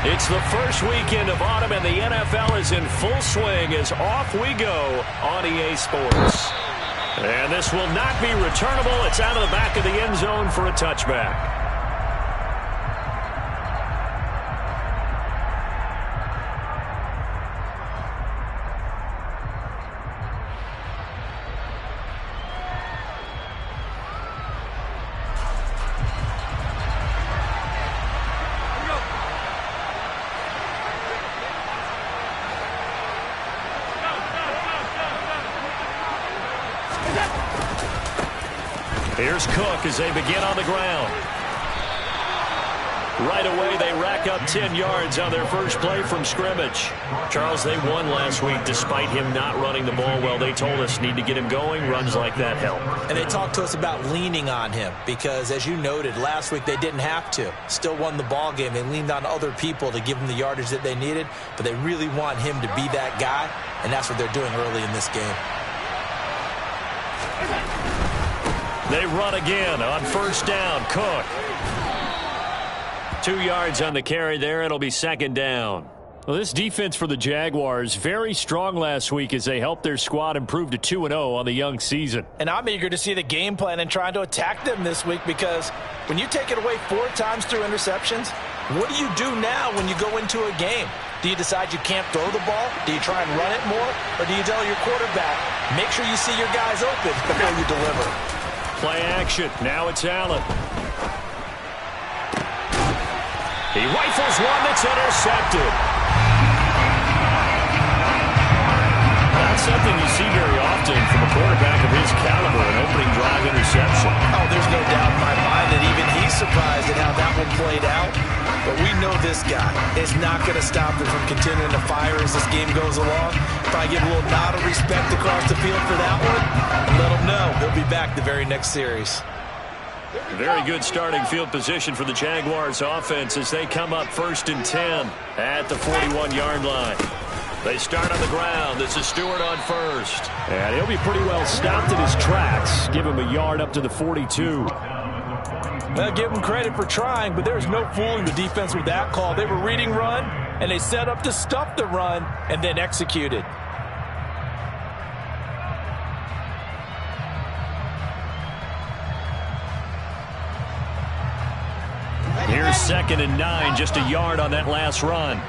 It's the first weekend of autumn, and the NFL is in full swing as off we go on EA Sports. And this will not be returnable. It's out of the back of the end zone for a touchback. Here's Cook as they begin on the ground. Right away, they rack up 10 yards on their first play from scrimmage. Charles, they won last week despite him not running the ball well. They told us need to get him going. Runs like that help. And they talked to us about leaning on him because, as you noted, last week they didn't have to. Still won the ball game. They leaned on other people to give them the yardage that they needed, but they really want him to be that guy, and that's what they're doing early in this game. They run again on first down. Cook. 2 yards on the carry there. It'll be second down. Well, this defense for the Jaguars, very strong last week as they helped their squad improve to 2-0 on the young season. And I'm eager to see the game plan and trying to attack them this week because when you take it away 4 times through interceptions, what do you do now when you go into a game? Do you decide you can't throw the ball? Do you try and run it more? Or do you tell your quarterback, make sure you see your guys open before you deliver? Play action. Now it's Allen. He rifles one that's intercepted. Not something you see very often from a quarterback of his caliber, an opening drive interception. Oh, there's no doubt in my mind that even he's surprised at how that one played out. But we know this guy is not going to stop him from continuing to fire as this game goes along. Probably give a little nod of respect across the field for that one and let him know he'll be back the very next series. Very good starting field position for the Jaguars offense as they come up 1st and 10 at the 41-yard line. They start on the ground. This is Stewart on first. And he'll be pretty well stopped in his tracks. Give him a yard up to the 42. Well, give him credit for trying, but there's no fooling the defense with that call. They were reading run, and they set up to stuff the run and then executed. Here's 2nd and 9, just a yard on that last run.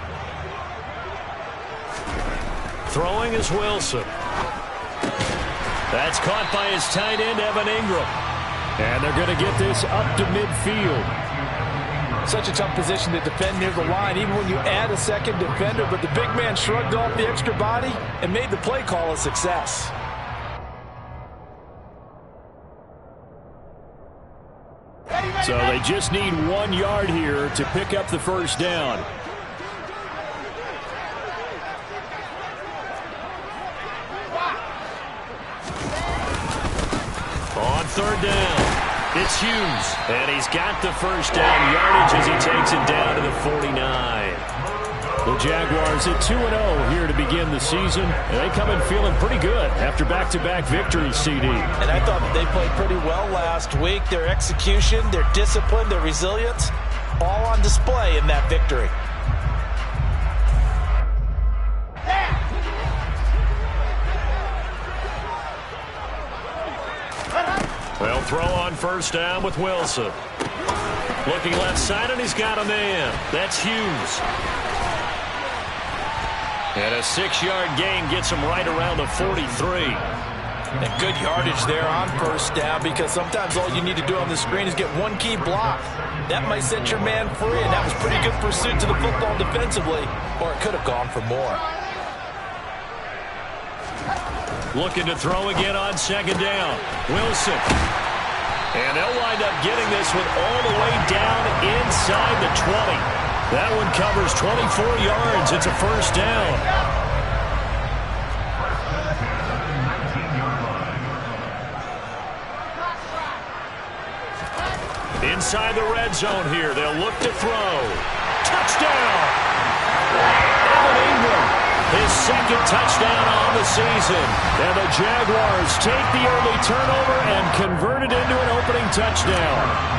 Throwing is Wilson. That's caught by his tight end, Evan Ingram. And they're going to get this up to midfield. Such a tough position to defend near the line, even when you add a second defender. But the big man shrugged off the extra body and made the play call a success. So they just need 1 yard here to pick up the first down. On 3rd down, it's Hughes. And he's got the first down yardage as he takes it down to the 49. The Jaguars at 2-0 here to begin the season. And they come in feeling pretty good after back-to-back victories, CD. And I thought that they played pretty well last week. Their execution, their discipline, their resilience, all on display in that victory. They'll throw on first down with Wilson. Looking left side, and he's got a man. That's Hughes. And a 6-yard gain gets him right around the 43. And good yardage there on first down because sometimes all you need to do on the screen is get one key block. That might set your man free, and that was pretty good pursuit to the football defensively, or it could have gone for more. Looking to throw again on 2nd down. Wilson. And they'll wind up getting this one all the way down inside the 20. That one covers 24 yards. It's a first down. Inside the red zone here. They'll look to throw. Touchdown! Evan Ingram, his 2nd touchdown on the season. And the Jaguars take the early turnover and convert it into an opening touchdown.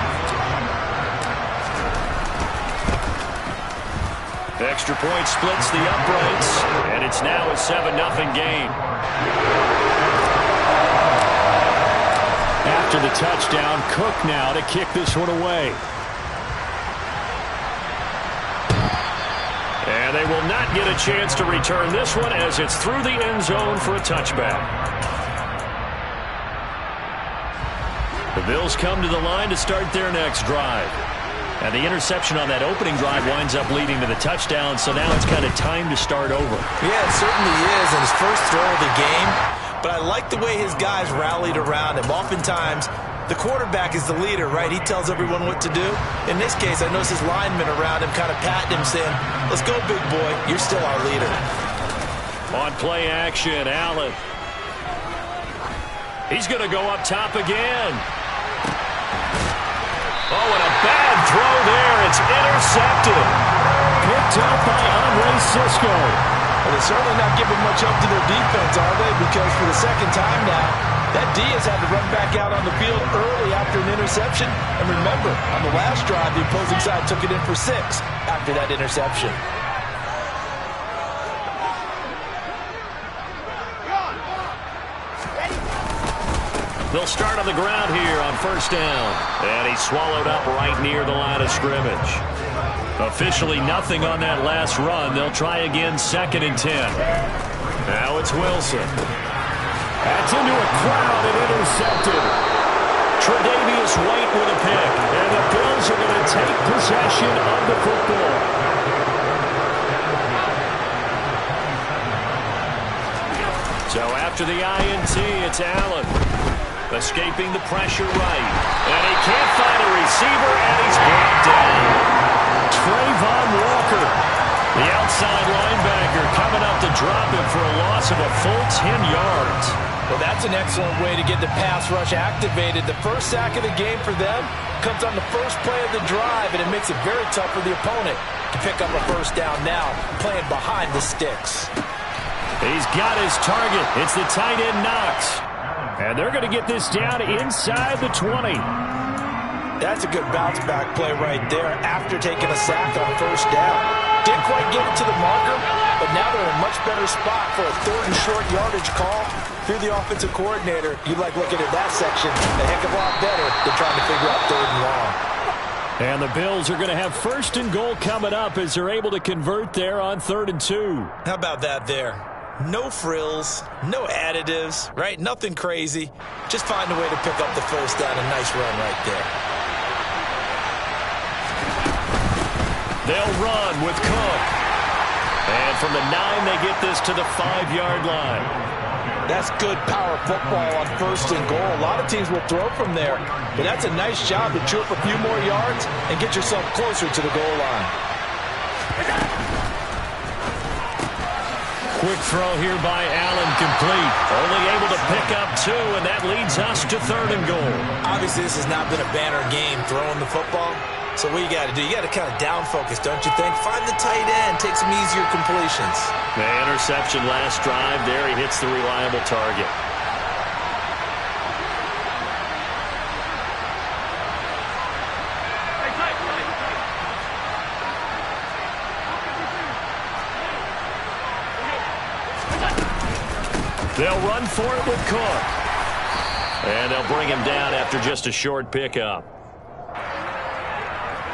Extra point splits the uprights, and it's now a 7-0 game. After the touchdown, Cook now to kick this one away. And they will not get a chance to return this one as it's through the end zone for a touchback. The Bills come to the line to start their next drive. And the interception on that opening drive winds up leading to the touchdown, so now it's kind of time to start over. Yeah, it certainly is, and his first throw of the game. But I like the way his guys rallied around him. Oftentimes, the quarterback is the leader, right? He tells everyone what to do. In this case, I noticed his linemen around him kind of patting him, saying, "Let's go, big boy. You're still our leader." On play action, Allen. He's going to go up top again. Oh, and a bad throw there. It's intercepted. Picked up by Andre Sisco. Well, they're certainly not giving much up to their defense, are they? Because for the second time now, that Diaz had to run back out on the field early after an interception. And remember, on the last drive, the opposing side took it in for 6 after that interception. They'll start on the ground here on first down. And he's swallowed up right near the line of scrimmage. Officially nothing on that last run. They'll try again 2nd and 10. Now it's Wilson. That's into a crowd and intercepted. Tre'Davious White with a pick. And the Bills are going to take possession of the football. So after the INT, it's Allen. Escaping the pressure right. And he can't find a receiver, and he's brought down. Trayvon Walker, the outside linebacker, coming up to drop him for a loss of a full 10 yards. Well, that's an excellent way to get the pass rush activated. The first sack of the game for them comes on the first play of the drive, and it makes it very tough for the opponent to pick up a first down now, playing behind the sticks. He's got his target. It's the tight end Knox. And they're going to get this down inside the 20. That's a good bounce back play right there after taking a sack on first down. Didn't quite get it to the marker, but now they're in a much better spot for a 3rd and short yardage call. If you're the offensive coordinator, you like looking at that section a heck of a lot better than trying to figure out 3rd and long. And the Bills are going to have 1st and goal coming up as they're able to convert there on 3rd and 2. How about that there? No frills, no additives, right? Nothing crazy. Just find a way to pick up the first down. A nice run right there. They'll run with Cook. And from the 9, they get this to the 5-yard line. That's good power football on 1st and goal. A lot of teams will throw from there, but that's a nice job to chew up a few more yards and get yourself closer to the goal line. Quick throw here by Allen, complete. Only able to pick up 2, and that leads us to 3rd and goal. Obviously, this has not been a banner game throwing the football. So what you got to do, you got to kind of down focus, don't you think? Find the tight end, take some easier completions. The interception last drive there. He hits the reliable target. They'll run for it with Cook. And they'll bring him down after just a short pickup.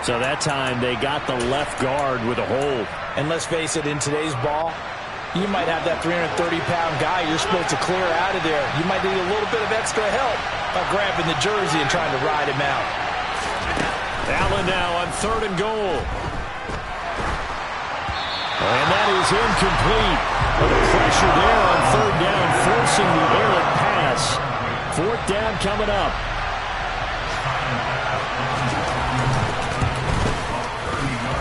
So that time they got the left guard with a hold. And let's face it, in today's ball, you might have that 330-pound guy you're supposed to clear out of there. You might need a little bit of extra help by grabbing the jersey and trying to ride him out. Allen now on 3rd and goal. And that is incomplete. The pressure there on 3rd down, forcing the errant pass. 4th down coming up.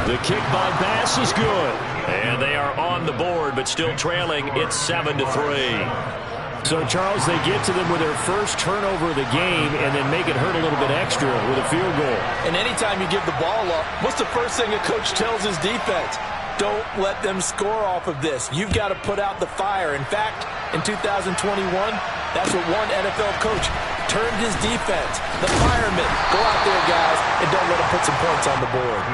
The kick by Bass is good. And they are on the board, but still trailing. It's 7-3. So, Charles, they get to them with their first turnover of the game and then make it hurt a little bit extra with a field goal. And anytime you give the ball up, what's the first thing a coach tells his defense? Don't let them score off of this. You've got to put out the fire. In fact, in 2021, that's what one NFL coach termed his defense. The firemen. Go out there, guys, and don't let them put some points on the board.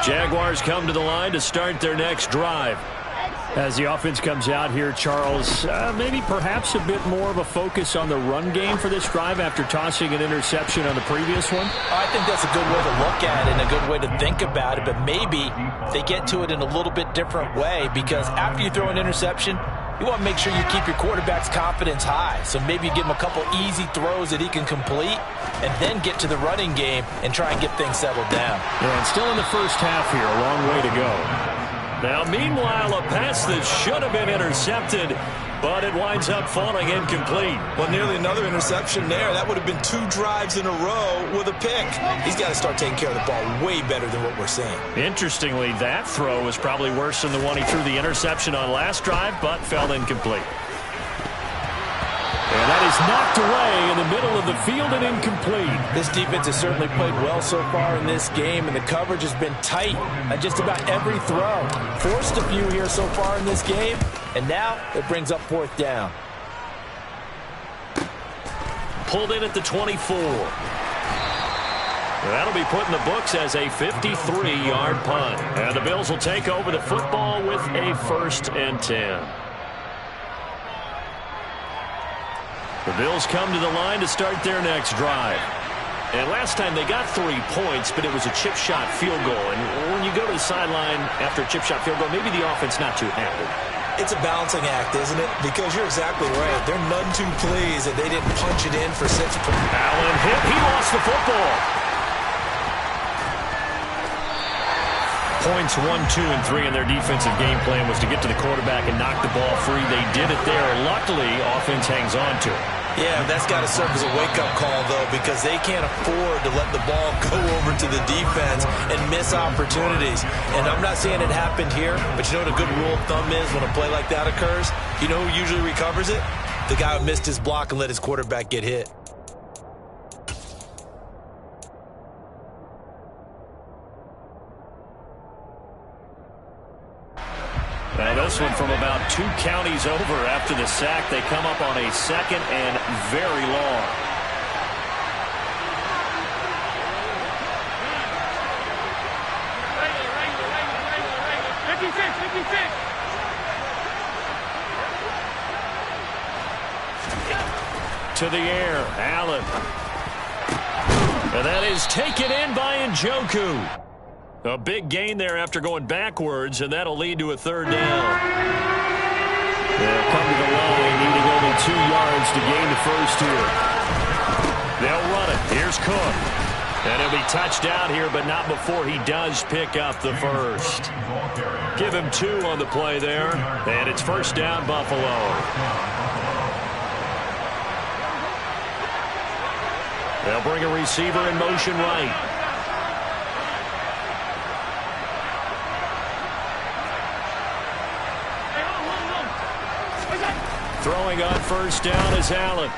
Jaguars come to the line to start their next drive. As the offense comes out here, Charles, maybe perhaps a bit more of a focus on the run game for this drive after tossing an interception on the previous one? I think that's a good way to look at it and a good way to think about it, but maybe they get to it in a little bit different way, because after you throw an interception, you want to make sure you keep your quarterback's confidence high. So maybe you give him a couple easy throws that he can complete and then get to the running game and try and get things settled down. Yeah, and still in the first half here, a long way to go. Now, meanwhile, a pass that should have been intercepted, but it winds up falling incomplete. Well, nearly another interception there. That would have been 2 drives in a row with a pick. He's got to start taking care of the ball way better than what we're seeing. Interestingly, that throw was probably worse than the one he threw the interception on last drive, but fell incomplete. And that is knocked away in the middle of the field and incomplete. This defense has certainly played well so far in this game, and the coverage has been tight on just about every throw. Forced a few here so far in this game, and now it brings up 4th down. Pulled in at the 24. That'll be put in the books as a 53-yard punt. And the Bills will take over the football with a 1st and 10. The Bills come to the line to start their next drive. And last time they got 3 points, but it was a chip shot field goal. And when you go to the sideline after a chip shot field goal, maybe the offense not too happy. It's a balancing act, isn't it? Because you're exactly right. They're none too pleased that they didn't punch it in for 6 points. Allen hit. He lost the football. Points 1, 2, and 3 in their defensive game plan was to get to the quarterback and knock the ball free. They did it there. Luckily, offense hangs on to it. Yeah, that's got to serve as a wake-up call, though, because they can't afford to let the ball go over to the defense and miss opportunities. And I'm not saying it happened here, but you know what a good rule of thumb is when a play like that occurs? You know who usually recovers it? The guy who missed his block and let his quarterback get hit. Now this one from about 2 counties over after the sack. They come up on a 2nd and very long. To the air, Allen. And that is taken in by Njoku. A big gain there after going backwards, and that'll lead to a 3rd down. They'll come to the line, needing only 2 yards to gain the first here. They'll run it. Here's Cook. And he'll be touched out here, but not before he does pick up the first. Give him 2 on the play there, and it's 1st down, Buffalo. They'll bring a receiver in motion right. Throwing on 1st down is Allen.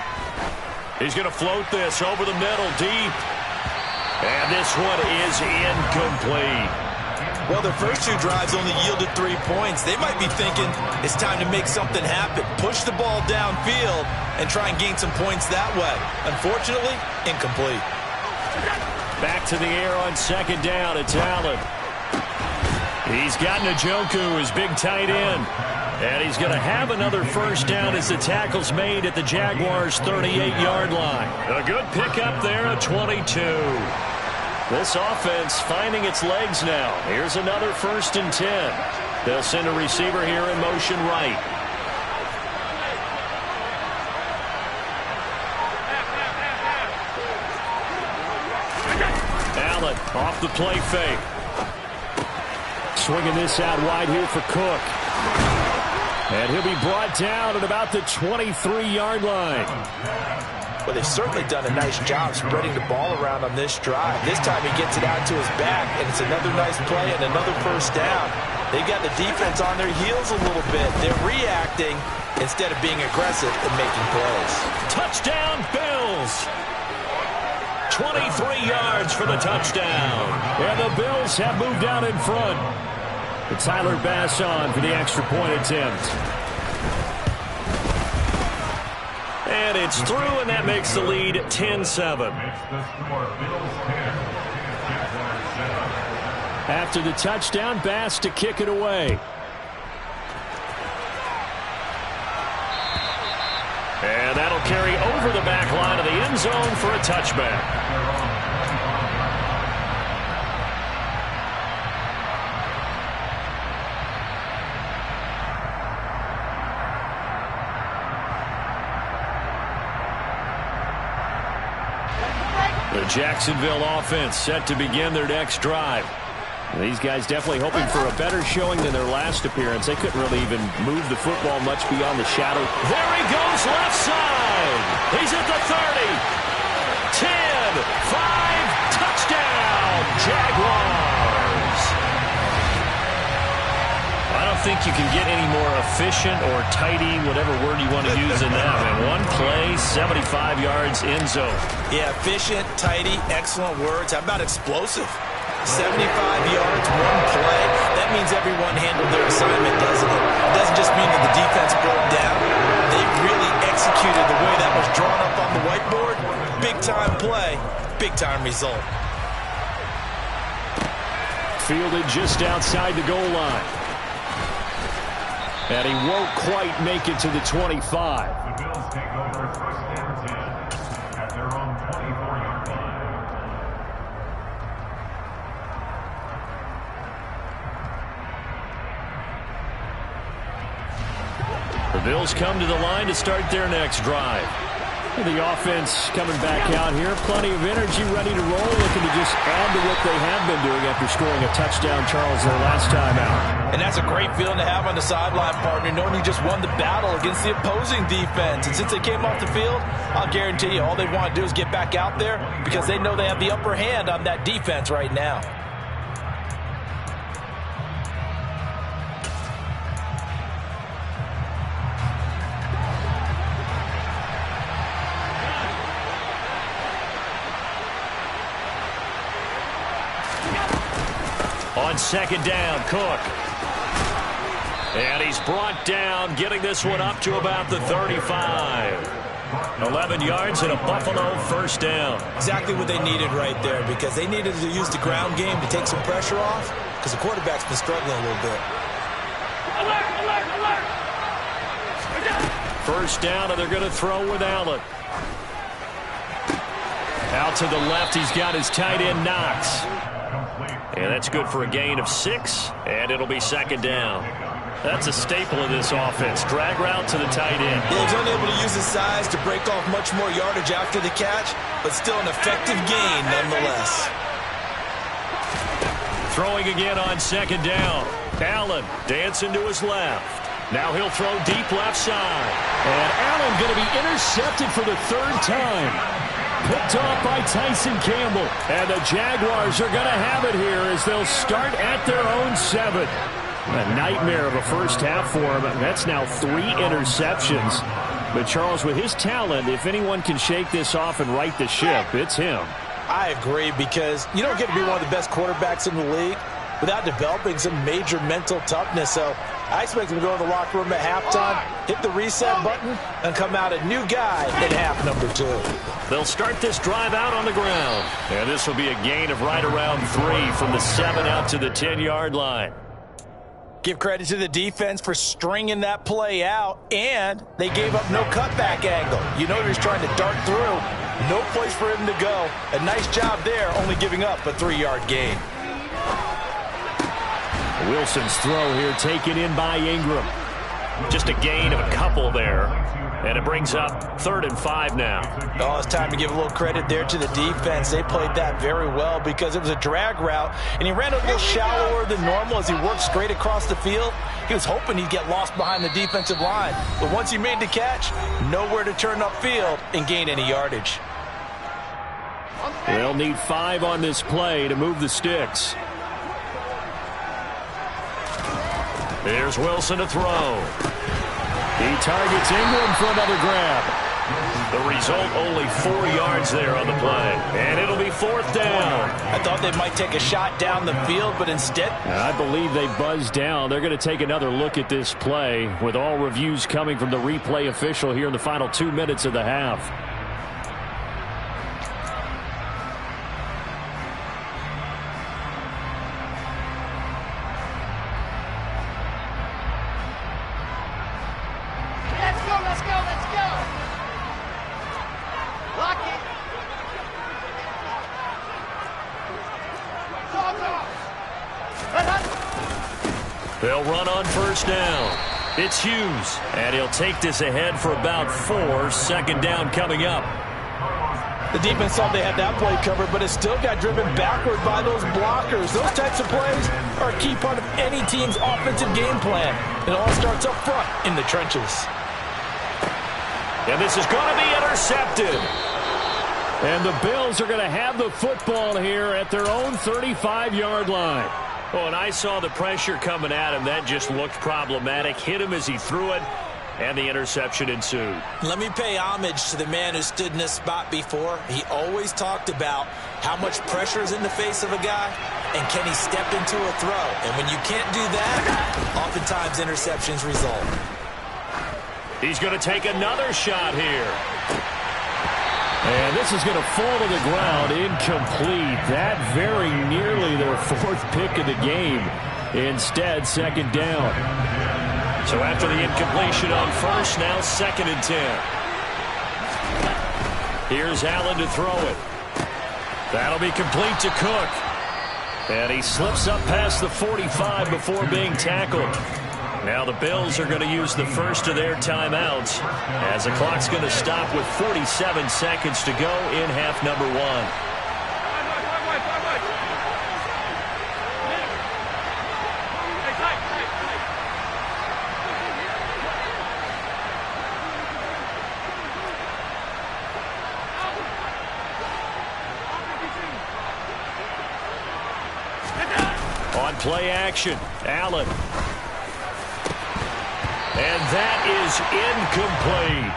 He's going to float this over the middle, deep. And this one is incomplete. Well, their first 2 drives only yielded 3 points. They might be thinking it's time to make something happen. Push the ball downfield and try and gain some points that way. Unfortunately, incomplete. Back to the air on 2nd down. It's Allen. He's got Njoku, his big tight end. And he's going to have another 1st down as the tackle's made at the Jaguars' 38-yard line. A good pickup there at 22. This offense finding its legs now. Here's another 1st and 10. They'll send a receiver here in motion right. Allen off the play fake. Swinging this out wide here for Cook. And he'll be brought down at about the 23-yard line. Well, they've certainly done a nice job spreading the ball around on this drive. This time he gets it out to his back, and it's another nice play and another 1st down. They've got the defense on their heels a little bit. They're reacting instead of being aggressive and making plays. Touchdown, Bills! 23 yards for the touchdown. And the Bills have moved out in front. It's Tyler Bass on for the extra point attempt. And it's through, and that makes the lead 10-7. After the touchdown, Bass to kick it away. And that'll carry over the back line of the end zone for a touchback. The Jacksonville offense set to begin their next drive. These guys definitely hoping for a better showing than their last appearance. They couldn't really even move the football much beyond the shadow. There he goes, left side. He's at the 30. 10, 5, touchdown, Jaguars. I don't think you can get any more efficient or tidy, whatever word you want to use in that. And one play, 75 yards, end zone. Yeah, efficient, tidy, excellent words. How about explosive? 75 yards, one play. That means everyone handled their assignment, doesn't it? It doesn't just mean that the defense broke down. They really executed the way that was drawn up on the whiteboard. Big-time play, big-time result. Fielded just outside the goal line. And he won't quite make it to the 25. The Bills take over first and 10 at their own 24-yard line. The Bills come to the line to start their next drive. The offense coming back out here. Plenty of energy, ready to roll. Looking to just add to what they have been doing after scoring a touchdown, Charles, their last time out. And that's a great feeling to have on the sideline, partner, knowing you just won the battle against the opposing defense. And since they came off the field, I'll guarantee you all they want to do is get back out there because they know they have the upper hand on that defense right now. On second down, Cook. And he's brought down, getting this one up to about the 35. 11 yards and a Buffalo first down. Exactly what they needed right there because they needed to use the ground game to take some pressure off because the quarterback's been struggling a little bit. First down, and they're going to throw with Allen. Out to the left, he's got his tight end, Knox. And that's good for a gain of 6, and it'll be second down. That's a staple of this offense. Drag route to the tight end. Yeah, he's only able to use his size to break off much more yardage after the catch, but still an effective gain nonetheless. Throwing again on second down. Allen dancing to his left. Now he'll throw deep left side. And Allen going to be intercepted for the third time. Picked off by Tyson Campbell. And the Jaguars are going to have it here as they'll start at their own 7. A nightmare of a first half for him. That's now 3 interceptions. But Charles, with his talent, if anyone can shake this off and right the ship, it's him. I agree because you don't get to be one of the best quarterbacks in the league without developing some major mental toughness. So I expect him to go to the locker room at halftime, hit the reset button, and come out a new guy in half number 2. They'll start this drive out on the ground. And this will be a gain of right around 3 from the 7 out to the 10-yard line. Give credit to the defense for stringing that play out, and they gave up no cutback angle. You know they're just trying to dart through. No place for him to go. A nice job there, only giving up a 3-yard gain. Wilson's throw here taken in by Ingram. Just a gain of a couple there. And it brings up 3rd and 5 now. Oh, it's time to give a little credit there to the defense. They played that very well because it was a drag route, and he ran a little shallower than normal as he worked straight across the field. He was hoping he'd get lost behind the defensive line. But once he made the catch, nowhere to turn upfield and gain any yardage. They'll need 5 on this play to move the sticks. There's Wilson to throw. He targets Ingram for another grab. The result, only 4 yards there on the play. And it'll be 4th down. I thought they might take a shot down the field, but instead, I believe they buzzed down. They're going to take another look at this play with all reviews coming from the replay official here in the final 2 minutes of the half. They'll run on first down. It's Hughes, and he'll take this ahead for about 4. Second down coming up. The defense thought they had that play covered, but it still got driven backward by those blockers. Those types of plays are a key part of any team's offensive game plan. It all starts up front in the trenches. And this is going to be intercepted. And the Bills are going to have the football here at their own 35-yard line. Oh, and I saw the pressure coming at him. That just looked problematic. Hit him as he threw it, and the interception ensued. Let me pay homage to the man who stood in this spot before. He always talked about how much pressure is in the face of a guy, and can he step into a throw. And when you can't do that, oftentimes interceptions result. He's going to take another shot here. And this is going to fall to the ground, incomplete. That very nearly their 4th pick of the game. Instead, second down. So after the incompletion on first, now 2nd and 10. Here's Allen to throw it. That'll be complete to Cook. And he slips up past the 45 before being tackled. Now the Bills are going to use the first of their timeouts as the clock's going to stop with 47 seconds to go in half number 1. On play action, Allen. And that is incomplete.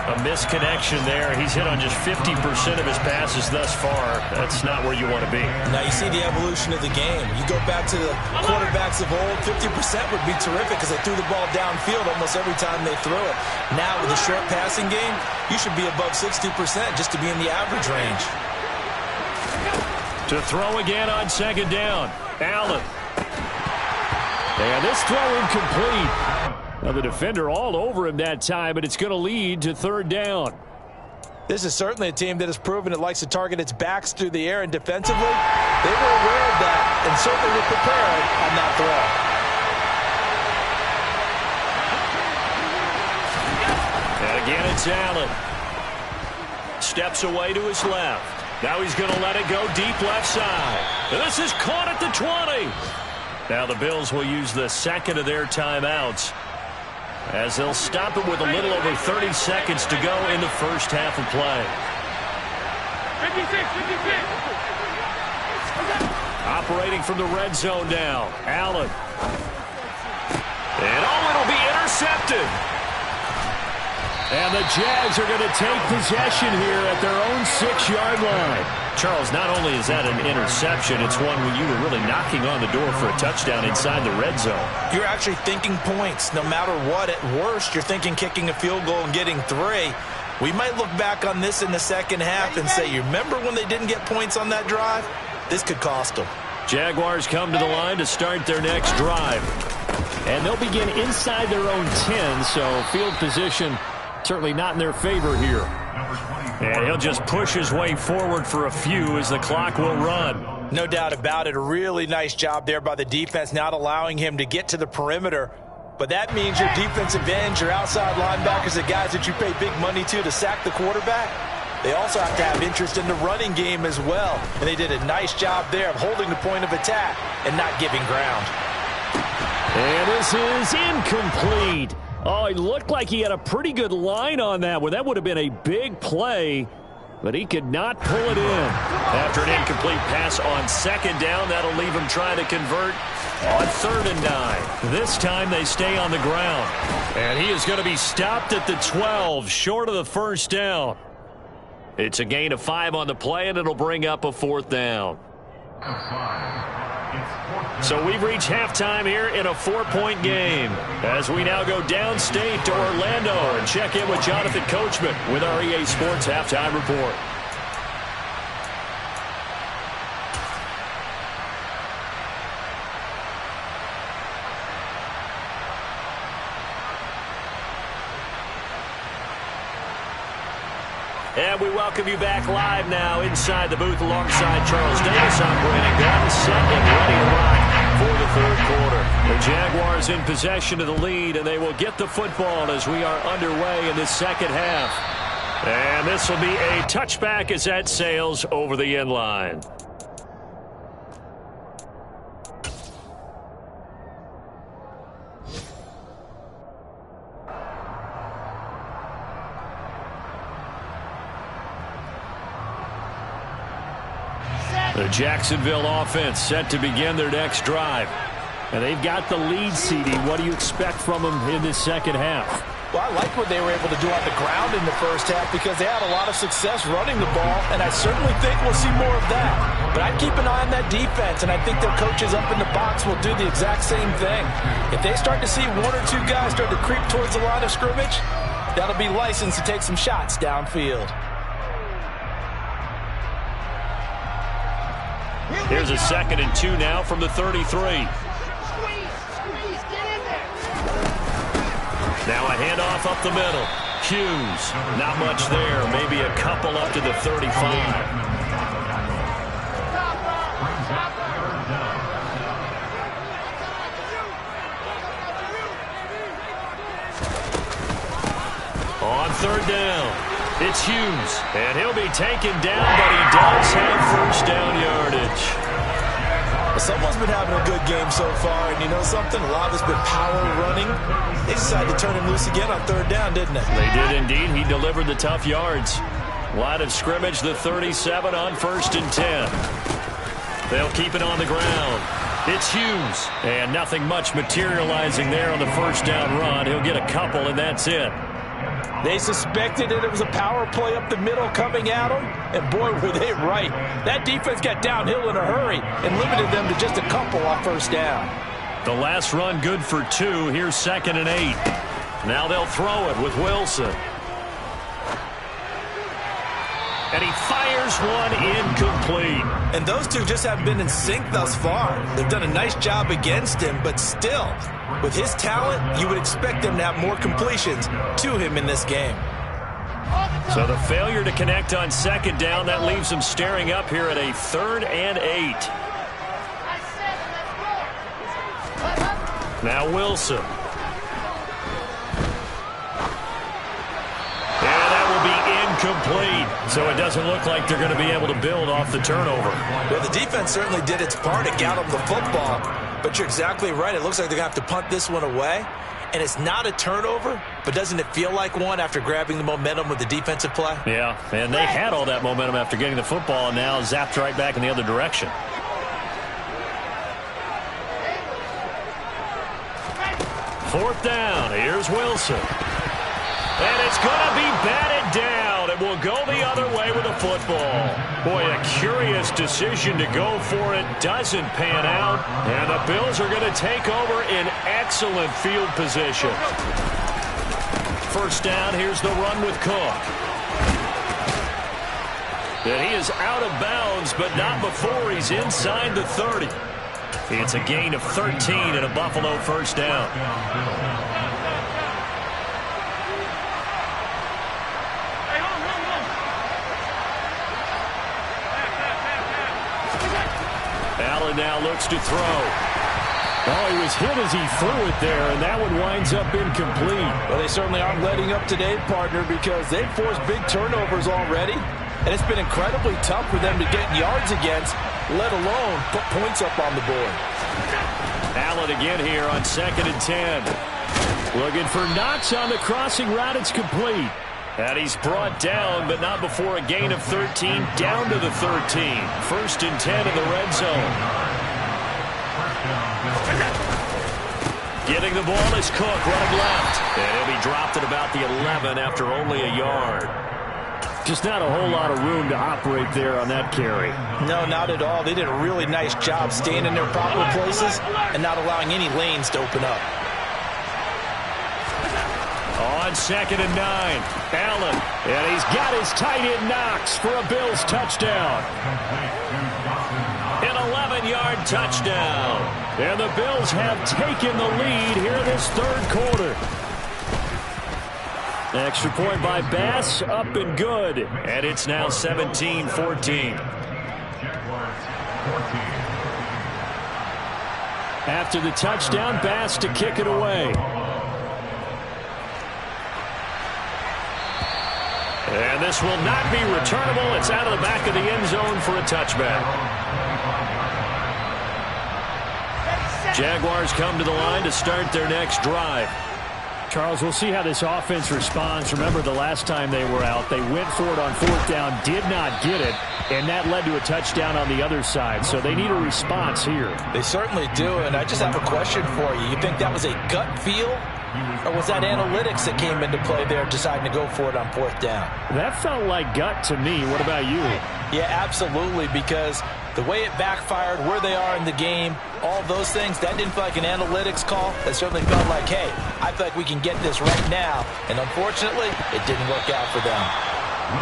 A misconnection there. He's hit on just 50% of his passes thus far. That's not where you want to be. Now you see the evolution of the game. You go back to the quarterbacks of old, 50% would be terrific because they threw the ball downfield almost every time they threw it. Now with a short passing game, you should be above 60% just to be in the average range. To throw again on second down, Allen. And this throw incomplete. Now the defender all over him that time, but it's going to lead to third down. This is certainly a team that has proven it likes to target its backs through the air, and defensively, they were aware of that and certainly were prepared on that throw. And again, it's Allen. Steps away to his left. Now he's going to let it go deep left side. And this is caught at the 20. Now the Bills will use the second of their timeouts as they'll stop it with a little over 30 seconds to go in the first half of play. 56. Operating from the red zone now, Allen. And it'll be intercepted. And the Jags are going to take possession here at their own 6-yard line. Charles, not only is that an interception, it's one when you were really knocking on the door for a touchdown inside the red zone. You're actually thinking points. No matter what, at worst, you're thinking kicking a field goal and getting 3. We might look back on this in the second half and say, you remember when they didn't get points on that drive? This could cost them. Jaguars come to the line to start their next drive. And they'll begin inside their own 10, so field position certainly not in their favor here. And he'll just push his way forward for a few as the clock will run. No doubt about it. A really nice job there by the defense, not allowing him to get to the perimeter. But that means your defensive ends, your outside linebackers, the guys that you pay big money to sack the quarterback, they also have to have interest in the running game as well. And they did a nice job there of holding the point of attack and not giving ground. And this is incomplete. Oh, it looked like he had a pretty good line on that one. That would have been a big play, but he could not pull it in. After an incomplete pass on second down, that'll leave him trying to convert on 3rd and 9. This time they stay on the ground. And he is going to be stopped at the 12, short of the first down. It's a gain of 5 on the play, and it'll bring up a 4th down. So we've reached halftime here in a 4-point game as we now go downstate to Orlando and check in with Jonathan Coachman with our EA Sports Halftime Report. And we welcome you back live now inside the booth alongside Charles Davis. I'm Brandon Gunn, set and ready to rock before the third quarter. The Jaguars in possession of the lead, and they will get the football as we are underway in the second half. And this will be a touchback as that sails over the end line. The Jacksonville offense set to begin their next drive. And they've got the lead, CD. What do you expect from them in this second half? Well, I like what they were able to do on the ground in the first half because they had a lot of success running the ball, and I certainly think we'll see more of that. But I'd keep an eye on that defense, and I think their coaches up in the box will do the exact same thing. If they start to see one or two guys start to creep towards the line of scrimmage, that'll be licensed to take some shots downfield. Here's a 2nd and 2 now from the 33. Now a handoff up the middle. Hughes, not much there. Maybe a couple up to the 35. On 3rd down, it's Hughes. And he'll be taken down, but he does have first down yardage. Someone's been having a good game so far, and you know something? A lot of it's been power running. They decided to turn him loose again on 3rd down, didn't they? They did indeed. He delivered the tough yards. Line of scrimmage, the 37 on 1st and 10. They'll keep it on the ground. It's Hughes. And nothing much materializing there on the first down run. He'll get a couple, and that's it. They suspected that it was a power play up the middle coming at them, and boy, were they right. That defense got downhill in a hurry and limited them to just a couple on 1st down. The last run good for 2. Here's 2nd and 8. Now they'll throw it with Wilson. And he fires one incomplete. And those two just haven't been in sync thus far. They've done a nice job against him, but still, with his talent, you would expect them to have more completions to him in this game. So the failure to connect on 2nd down, that leaves him staring up here at a 3rd and 8. Now Wilson. And that will be incomplete. So it doesn't look like they're going to be able to build off the turnover. Well, the defense certainly did its part to get them the football. But you're exactly right. It looks like they're going to have to punt this one away. And it's not a turnover, but doesn't it feel like one after grabbing the momentum with the defensive play? Yeah, and they had all that momentum after getting the football and now zapped right back in the other direction. 4th down. Here's Wilson. And it's going to be batted down. It will go the other way with the football. Boy, a curious decision to go for it. Doesn't pan out. And the Bills are going to take over in excellent field position. 1st down. Here's the run with Cook. And he is out of bounds, but not before he's inside the 30. It's a gain of 13 and a Buffalo 1st down. Allen now looks to throw. Oh, he was hit as he threw it there, and that one winds up incomplete. Well, they certainly aren't letting up today, partner, because they've forced big turnovers already, and it's been incredibly tough for them to get yards against, let alone put points up on the board. Allen again here on 2nd and 10. Looking for Knox on the crossing route. It's complete. And he's brought down, but not before a gain of 13, down to the 13. 1st and 10 in the red zone. Getting the ball is Cook, running left. And he'll be dropped at about the 11 after only a yard. Just not a whole lot of room to operate there on that carry. No, not at all. They did a really nice job staying in their proper places and not allowing any lanes to open up. On 2nd and 9, Allen, and he's got his tight end Knox for a Bills touchdown. An 11-yard touchdown. And the Bills have taken the lead here in this 3rd quarter. Extra point by Bass, up and good. And it's now 17-14. After the touchdown, Bass to kick it away. And this will not be returnable. It's out of the back of the end zone for a touchback. Jaguars come to the line to start their next drive. Charles, we'll see how this offense responds. Remember, the last time they were out, they went for it on fourth down, did not get it, and that led to a touchdown on the other side. So they need a response here. They certainly do, and I just have a question for you. You think that was a gut feel, or was that analytics that came into play there deciding to go for it on fourth down? That felt like gut to me. What about you? Yeah, absolutely, because the way it backfired, where they are in the game, all those things, that didn't feel like an analytics call. That certainly felt like, hey, I feel like we can get this right now. And unfortunately, it didn't work out for them.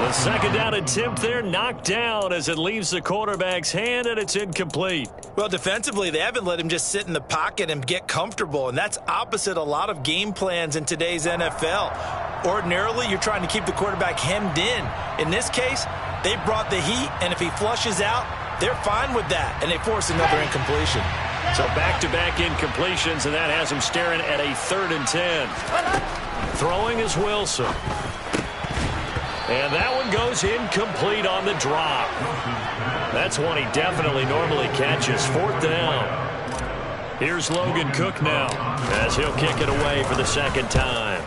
The second down attempt there knocked down as it leaves the quarterback's hand, and it's incomplete. Well, defensively, they haven't let him just sit in the pocket and get comfortable, and that's opposite a lot of game plans in today's NFL. Ordinarily, you're trying to keep the quarterback hemmed in. In this case, they brought the heat, and if he flushes out, they're fine with that, and they force another incompletion. So back-to-back incompletions, and that has him staring at a 3rd and 10. Throwing is Wilson. And that one goes incomplete on the drop. That's one he definitely normally catches. 4th down. Here's Logan Cook now as he'll kick it away for the second time.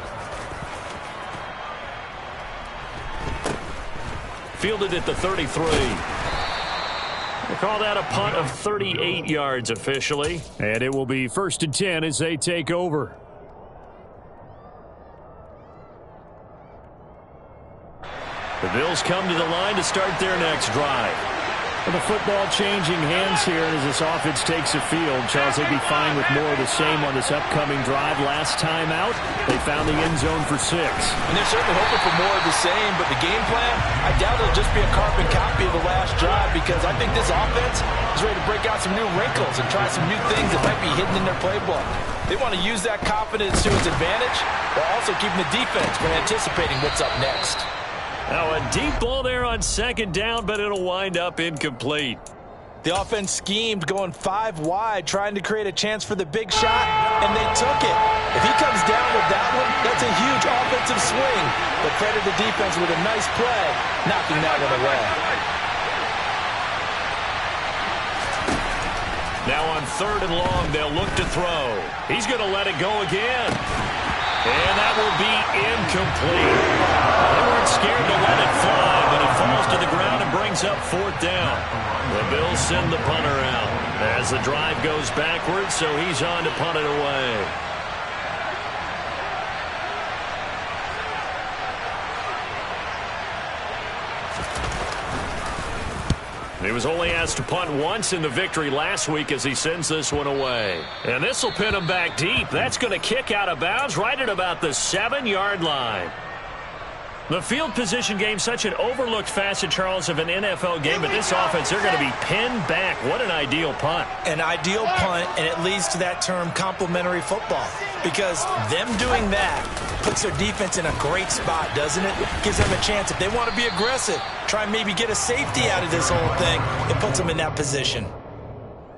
Fielded at the 33. We'll call that a punt of 38 yards officially. And it will be 1st and 10 as they take over. The Bills come to the line to start their next drive. And the football changing hands here as this offense takes the field. Charles, they'd be fine with more of the same on this upcoming drive. Last time out, they found the end zone for 6. And they're certainly hoping for more of the same, but the game plan, I doubt it'll just be a carbon copy of the last drive, because I think this offense is ready to break out some new wrinkles and try some new things that might be hidden in their playbook. They want to use that confidence to its advantage while also keeping the defense from anticipating what's up next. Now a deep ball there on 2nd down, but it'll wind up incomplete. The offense schemed going 5 wide, trying to create a chance for the big shot, and they took it. If he comes down with that one, that's a huge offensive swing. But credit the defense with a nice play, knocking that one away. Now on 3rd and long, they'll look to throw. He's going to let it go again. And that will be incomplete. They weren't scared to let it fly, but it falls to the ground and brings up 4th down. The Bills send the punter out as the drive goes backwards, so he's on to punt it away. He was only asked to punt once in the victory last week as he sends this one away. And this will pin him back deep. That's going to kick out of bounds right at about the 7-yard line. The field position game, such an overlooked facet, Charles, of an NFL game, but this offense, they're going to be pinned back. What an ideal punt. An ideal punt, and it leads to that term complementary football, because them doing that puts their defense in a great spot, doesn't it? Gives them a chance. If they want to be aggressive, try and maybe get a safety out of this whole thing, it puts them in that position.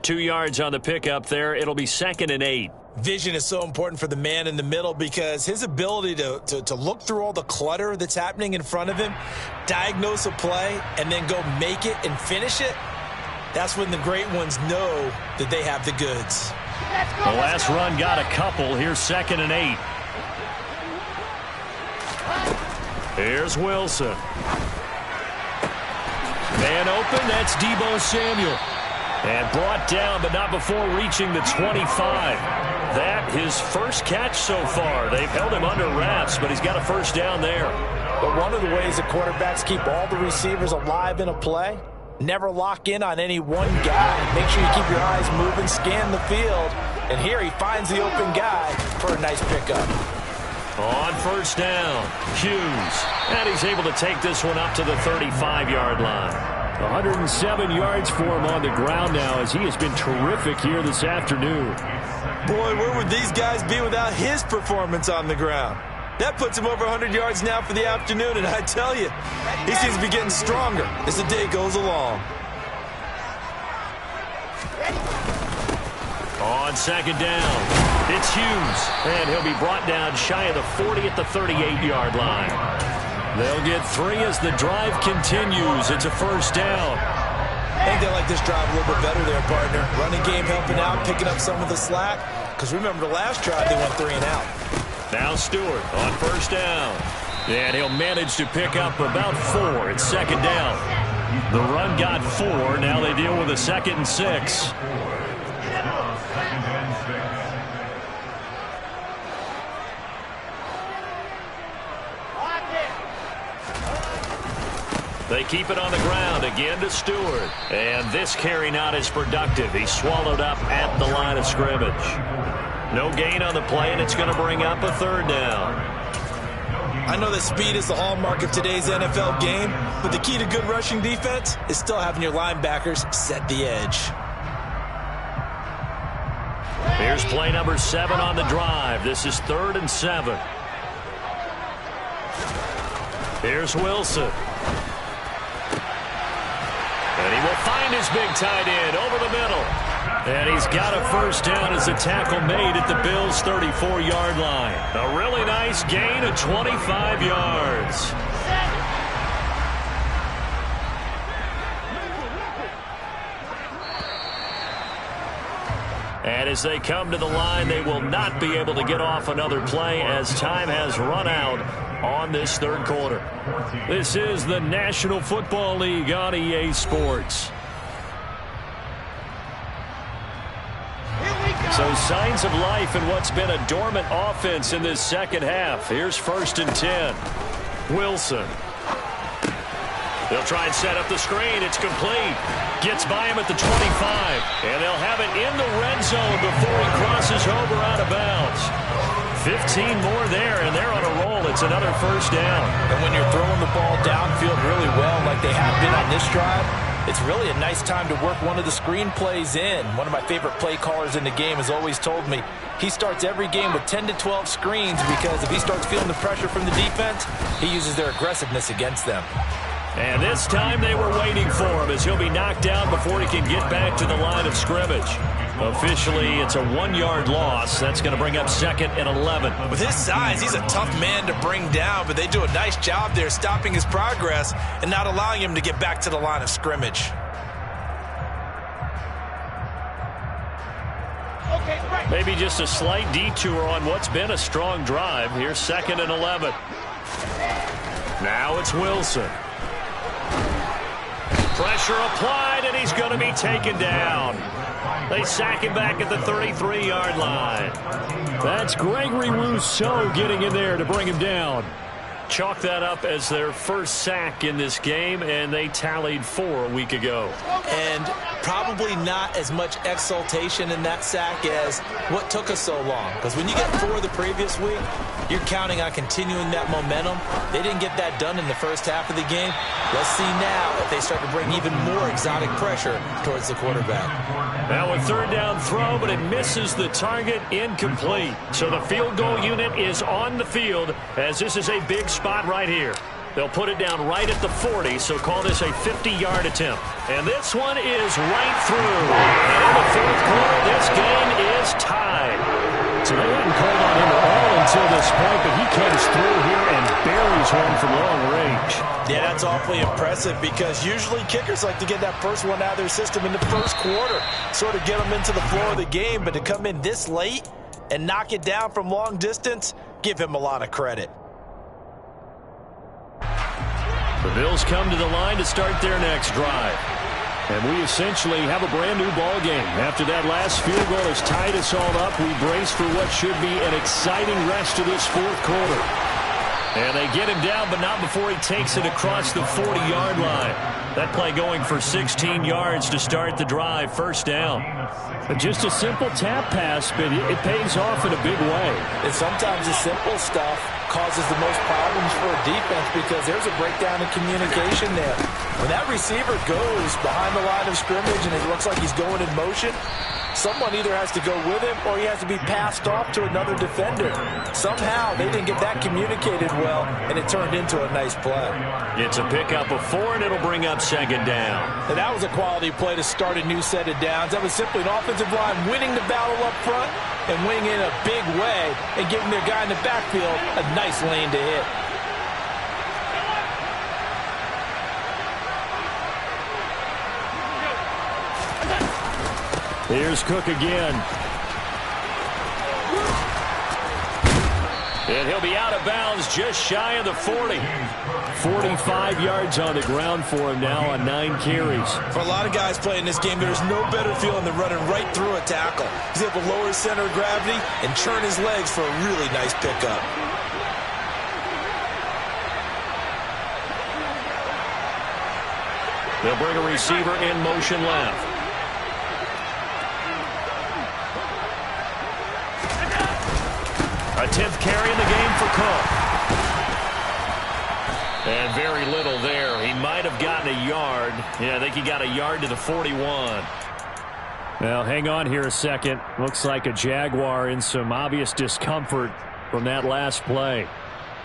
2 yards on the pickup there. It'll be 2nd and 8. Vision is so important for the man in the middle, because his ability to look through all the clutter that's happening in front of him, diagnose a play, and then go make it and finish it, that's when the great ones know that they have the goods. The last run got a couple. Here's 2nd and 8. Here's Wilson. Man open, that's Deebo Samuel. And brought down, but not before reaching the 25. That his first catch so far. They've held him under wraps, but he's got a 1st down there. But one of the ways that quarterbacks keep all the receivers alive in a play, never lock in on any one guy. Make sure you keep your eyes moving, scan the field. And here he finds the open guy for a nice pickup. On 1st down, Hughes. And he's able to take this one up to the 35-yard line. 107 yards for him on the ground now, as he has been terrific here this afternoon. Boy, where would these guys be without his performance on the ground? That puts him over 100 yards now for the afternoon, and I tell you, he seems to be getting stronger as the day goes along. On second down, it's Hughes, and he'll be brought down shy of the 40 at the 38-yard line. They'll get 3 as the drive continues. It's a first down. I think they like this drive a little bit better there, partner. Running game helping out, picking up some of the slack. Because remember the last drive, they went 3 and out. Now Stewart on first down. And he'll manage to pick up about 4 at second down. The run got 4. Now they deal with a 2nd and 6. They keep it on the ground again to Stewart. And this carry not as productive. He's swallowed up at the line of scrimmage. No gain on the play, and it's going to bring up a 3rd down. I know that speed is the hallmark of today's NFL game, but the key to good rushing defense is still having your linebackers set the edge. Here's play number 7 on the drive. This is 3rd and 7. Here's Wilson. And he will find his big tight end over the middle. And he's got a first down as a tackle made at the Bills' 34-yard line. A really nice gain of 25 yards. And as they come to the line, they will not be able to get off another play as time has run out on this 3rd quarter. This is the National Football League on EA Sports. So signs of life in what's been a dormant offense in this second half. Here's 1st and 10. Wilson. They'll try and set up the screen. It's complete. Gets by him at the 25. And they'll have it in the red zone before he crosses over out of bounds. 15 more there, and they're on a roll. It's another first down. And when you're throwing the ball downfield really well like they have been on this drive, it's really a nice time to work one of the screen plays in. One of my favorite play callers in the game has always told me he starts every game with 10 to 12 screens because if he starts feeling the pressure from the defense, he uses their aggressiveness against them. And this time they were waiting for him as he'll be knocked down before he can get back to the line of scrimmage. Officially, it's a 1-yard loss. That's going to bring up 2nd and 11. With his size, he's a tough man to bring down, but they do a nice job there stopping his progress and not allowing him to get back to the line of scrimmage. Maybe just a slight detour on what's been a strong drive. Here's 2nd and 11. Now it's Wilson. Pressure applied, and he's going to be taken down. They sack him back at the 33-yard line. That's Gregory Rousseau getting in there to bring him down. Chalk that up as their first sack in this game, and they tallied 4 a week ago. And probably not as much exultation in that sack as what took us so long. Because when you get 4 the previous week, you're counting on continuing that momentum. They didn't get that done in the first half of the game. Let's see now if they start to bring even more exotic pressure towards the quarterback. Now a 3rd down throw, but it misses the target, incomplete. So the field goal unit is on the field as this is a big spot right here. They'll put it down right at the 40, so call this a 50-yard attempt. And this one is right through. And in the 4th quarter, this game is tied. So they hadn't called on him at all until this point, but he comes through here and buries one from long range. Yeah, that's awfully impressive because usually kickers like to get that first one out of their system in the 1st quarter, sort of get them into the flow of the game, but to come in this late and knock it down from long distance, give him a lot of credit. The Bills come to the line to start their next drive. And we essentially have a brand new ball game. After that last field goal has tied us all up, we brace for what should be an exciting rest of this 4th quarter. And they get him down, but not before he takes it across the 40-yard line. That play going for 16 yards to start the drive, first down. Just a simple tap pass, but it pays off in a big way. And sometimes the simple stuff causes the most problems for a defense because there's a breakdown in communication there. When that receiver goes behind the line of scrimmage and it looks like he's going in motion, someone either has to go with him or he has to be passed off to another defender. Somehow they didn't get that communicated well, and it turned into a nice play. It's a pickup of 4, and it'll bring up second down. And that was a quality play to start a new set of downs. That was simply an offensive line winning the battle up front and winning in a big way and giving their guy in the backfield a nice lane to hit. Here's Cook again. And he'll be out of bounds just shy of the 40. 45 yards on the ground for him now on 9 carries. For a lot of guys playing this game, there's no better feeling than running right through a tackle. He's able to lower his center of gravity and turn his legs for a really nice pickup. They'll bring a receiver in motion left. A 10th carry in the game for Cook. And very little there. He might have gotten a yard. Yeah, I think he got a yard to the 41. Well, hang on here a second. Looks like a Jaguar in some obvious discomfort from that last play.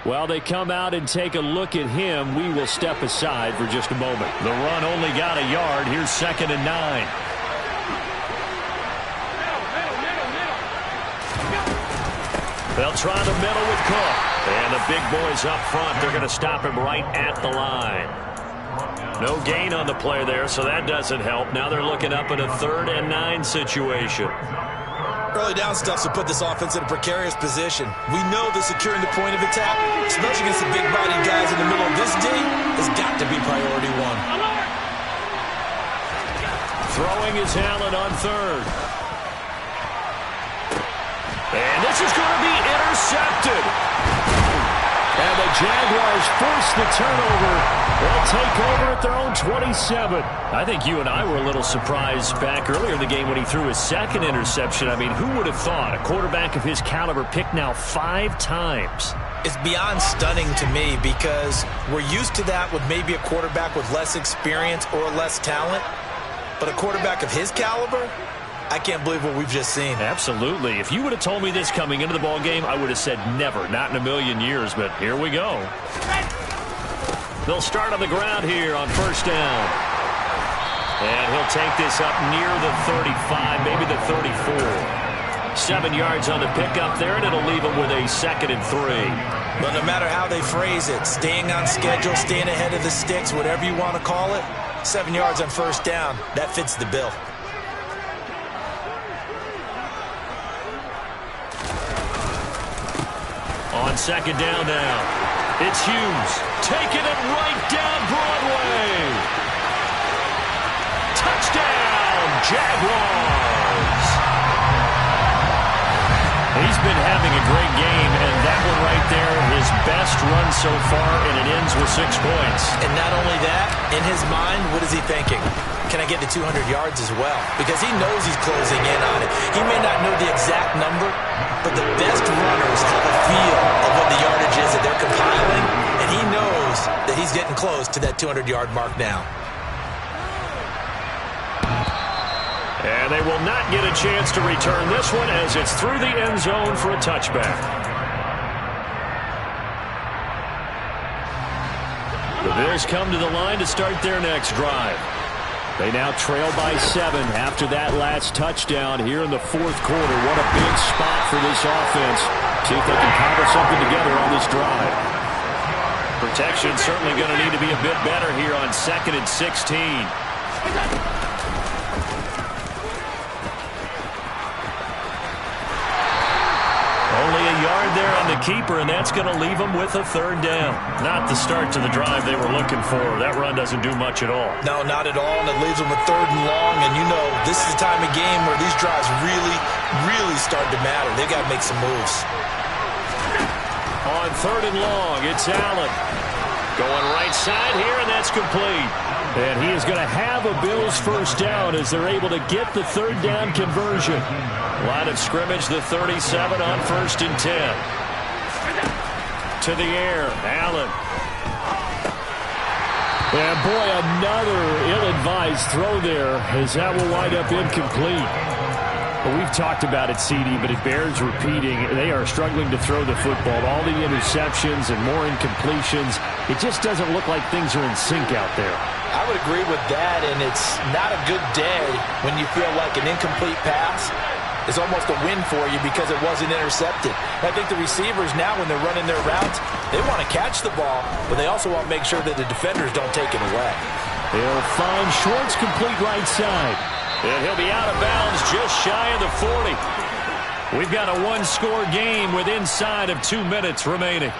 While they come out and take a look at him, we will step aside for just a moment. The run only got a yard. Here's 2nd and 9. They'll try the middle with Cook. And the big boys up front, they're going to stop him right at the line. No gain on the play there, so that doesn't help. Now they're looking up at a 3rd and 9 situation. Early down stuff to put this offense in a precarious position. We know that securing the point of attack, especially against the big-bodied guys in the middle of this D, has got to be priority 1. Throwing is Allen on 3rd. And this is going to be intercepted. And the Jaguars force the turnover. They'll take over at their own 27. I think you and I were a little surprised back earlier in the game when he threw his 2nd interception. I mean, who would have thought a quarterback of his caliber picked now 5 times? It's beyond stunning to me because we're used to that with maybe a quarterback with less experience or less talent. But a quarterback of his caliber, I can't believe what we've just seen. Absolutely. If you would have told me this coming into the ball game, I would have said never, not in a million years, but here we go. They'll start on the ground here on 1st down. And he'll take this up near the 35, maybe the 34. 7 yards on the pickup there, and it'll leave him with a 2nd and 3. But no matter how they phrase it, staying on schedule, staying ahead of the sticks, whatever you want to call it, 7 yards on 1st down, that fits the bill. On 2nd down now, it's Hughes taking it right down Broadway. Touchdown, Jaguars. He's been having a great game, and that one right there, his best run so far, and it ends with 6 points. And not only that, in his mind, what is he thinking? Can I get to 200 yards as well? Because he knows he's closing in on it. He may not know the exact number, but the best runners have a feel of what the yardage is that they're compiling, and he knows that he's getting close to that 200-yard mark now. And they will not get a chance to return this one as it's through the end zone for a touchback. The Bills come to the line to start their next drive. They now trail by 7 after that last touchdown here in the 4th quarter. What a big spot for this offense. See if they can cobble something together on this drive. Protection certainly going to need to be a bit better here on 2nd and 16. Only a yard there on the keeper, and that's going to leave them with a 3rd down. Not the start to the drive they were looking for. That run doesn't do much at all. No, not at all, and it leaves them with 3rd and long. And you know, this is the time of game where these drives really start to matter. They got to make some moves. On 3rd and long, it's Allen. Going right side here, and that's complete. And he is going to have a Bills 1st down as they're able to get the 3rd down conversion. Line of scrimmage, the 37 on 1st and 10. to the air. Allen. And boy, another ill-advised throw there as that will wind up incomplete. Well, we've talked about it, CD, but it bears repeating. They are struggling to throw the football. All the interceptions and more incompletions. It just doesn't look like things are in sync out there. I would agree with that, and it's not a good day when you feel like an incomplete pass is almost a win for you because it wasn't intercepted. I think the receivers now, when they're running their routes, they want to catch the ball, but they also want to make sure that the defenders don't take it away. They'll find Schwartz complete right side. And he'll be out of bounds just shy of the 40. We've got a one-score game with inside of 2 minutes remaining.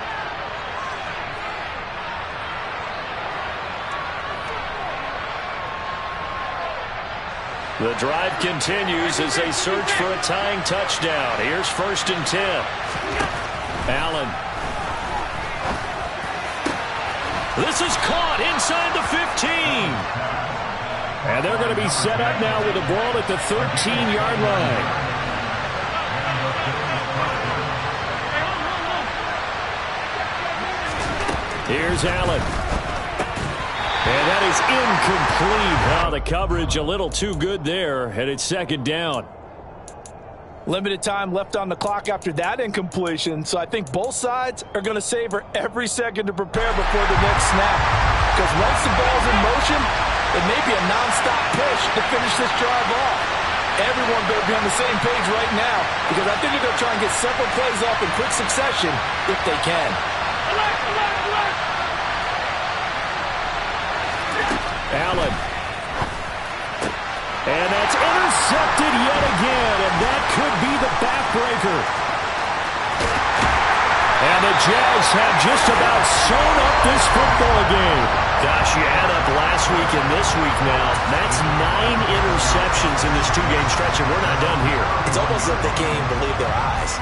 The drive continues as they search for a tying touchdown. Here's 1st and 10. Allen. This is caught inside the 15. And they're going to be set up now with the ball at the 13-yard line. Here's Allen. And that is incomplete. The coverage a little too good there, and it's 2nd down. Limited time left on the clock after that incompletion, so I think both sides are going to savor every second to prepare before the next snap. Because once the ball's in motion, it may be a non-stop push to finish this drive off. Everyone better be on the same page right now, because I think they're going to try and get several plays off in quick succession if they can. Allen. And that's intercepted yet again, and that could be the backbreaker. And the Jags have just about sewn up this football game. Gosh, you add up last week and this week now. That's 9 interceptions in this 2-game stretch, and we're not done here. It's almost like they can't even believe their eyes.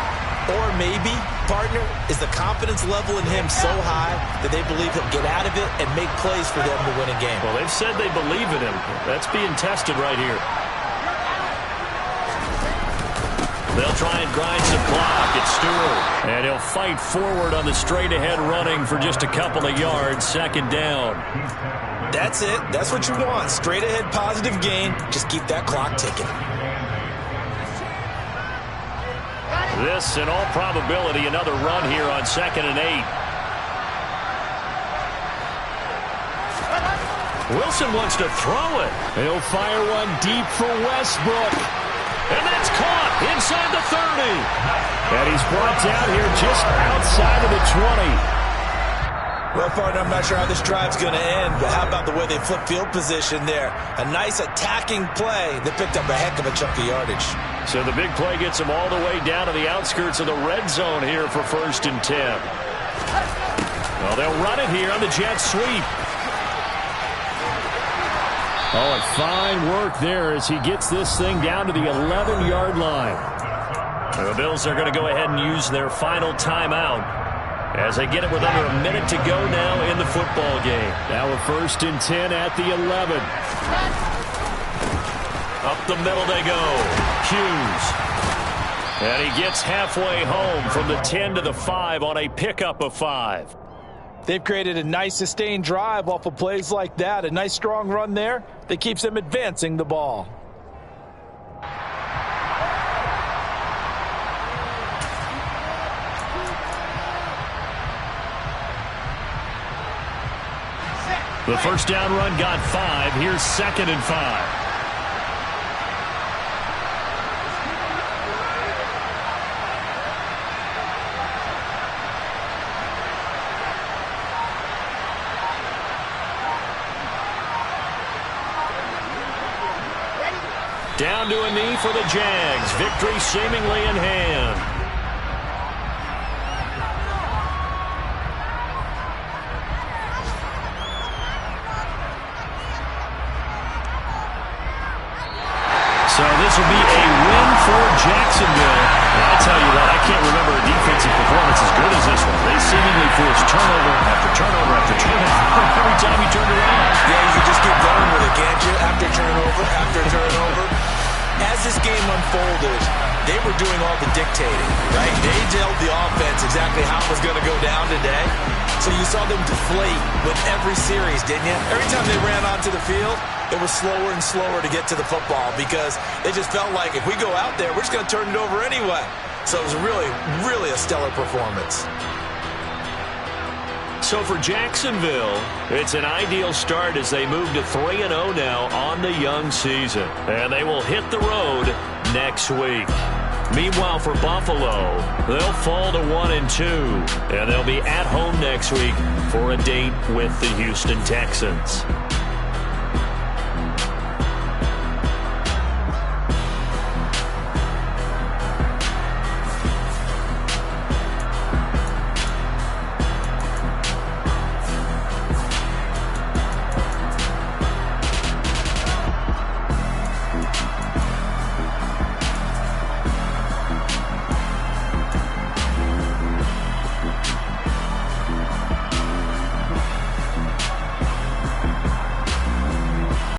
Or maybe, partner, is the confidence level in him so high that they believe he'll get out of it and make plays for them to win a game. Well, they've said they believe in him. That's being tested right here. They'll try and grind some clock. It's Stewart. And he'll fight forward on the straight-ahead running for just a couple of yards. 2nd down. That's it. That's what you want. Straight-ahead positive gain. Just keep that clock ticking. This, in all probability, another run here on 2nd and 8. Wilson wants to throw it. He'll fire one deep for Westbrook. And that's caught inside the 30. And he's brought down here just outside of the 20. Well, partner, I'm not sure how this drive's going to end, but how about the way they flip field position there? A nice attacking play that picked up a heck of a chunk of yardage. So the big play gets them all the way down to the outskirts of the red zone here for 1st and 10. Well, they'll run it here on the jet sweep. Oh, and fine work there as he gets this thing down to the 11-yard line. The Bills are going to go ahead and use their final timeout as they get it with under a minute to go now in the football game. Now with 1st and 10 at the 11. Up the middle they go. Hughes. And he gets halfway home from the 10 to the 5 on a pickup of 5. They've created a nice sustained drive off of plays like that. A nice strong run there that keeps them advancing the ball. The 1st down run got 5. Here's 2nd and 5. Down to a knee for the Jags. Victory seemingly in hand. So this will be a win for Jacksonville. And I tell you what, I can't remember a defensive performance as good as this one. They seemingly forced turnover after turnover after turnover every time you turned around. Yeah, you can just keep going with it, can't you? After turnover, after turnover. as this game unfolded, they were doing all the dictating, right? They told the offense exactly how it was going to go down today. So you saw them deflate with every series, didn't you? Every time they ran onto the field, it was slower and slower to get to the football because it just felt like if we go out there, we're just going to turn it over anyway. So it was really, really a stellar performance. So for Jacksonville, it's an ideal start as they move to 3-0 now on the young season. And they will hit the road next week. Meanwhile, for Buffalo, they'll fall to 1-2. And they'll be at home next week for a date with the Houston Texans.